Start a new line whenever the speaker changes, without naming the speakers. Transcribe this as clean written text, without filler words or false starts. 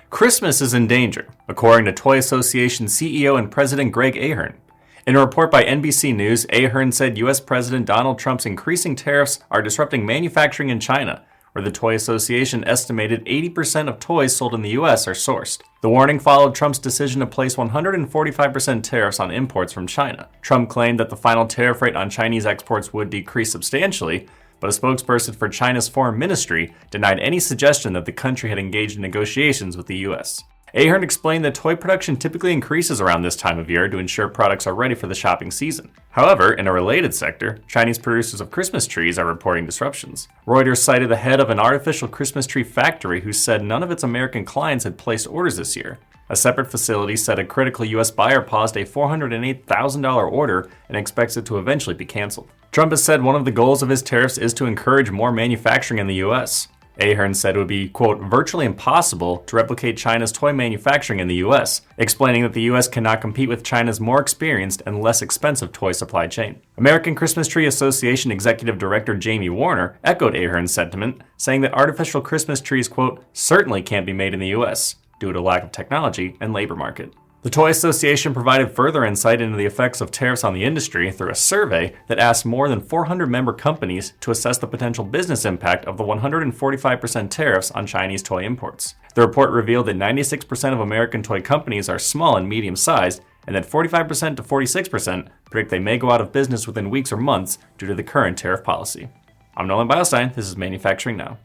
Christmas is in danger, according to Toy Association CEO and President Greg Ahern. In a report by NBC News, Ahern said U.S. President Donald Trump's increasing tariffs are disrupting manufacturing in China, where the Toy Association estimated 80% of toys sold in the U.S. are sourced. The warning followed Trump's decision to place 145% tariffs on imports from China. Trump claimed that the final tariff rate on Chinese exports would decrease substantially, but a spokesperson for China's foreign ministry denied any suggestion that the country had engaged in negotiations with the U.S. Ahern explained that toy production typically increases around this time of year to ensure products are ready for the shopping season. However, in a related sector, Chinese producers of Christmas trees are reporting disruptions. Reuters cited the head of an artificial Christmas tree factory who said none of its American clients had placed orders this year. A separate facility said a critical U.S. buyer paused a $408,000 order and expects it to eventually be canceled. Trump has said one of the goals of his tariffs is to encourage more manufacturing in the U.S. Ahern said it would be, quote, virtually impossible to replicate China's toy manufacturing in the U.S., explaining that the U.S. cannot compete with China's more experienced and less expensive toy supply chain. American Christmas Tree Association Executive Director Jamie Warner echoed Ahern's sentiment, saying that artificial Christmas trees, quote, certainly can't be made in the U.S. due to lack of technology and labor market. The Toy Association provided further insight into the effects of tariffs on the industry through a survey that asked more than 400 member companies to assess the potential business impact of the 145% tariffs on Chinese toy imports. The report revealed that 96% of American toy companies are small and medium-sized, and that 45% to 46% predict they may go out of business within weeks or months due to the current tariff policy. I'm Nolan Beilstein. This is Manufacturing Now.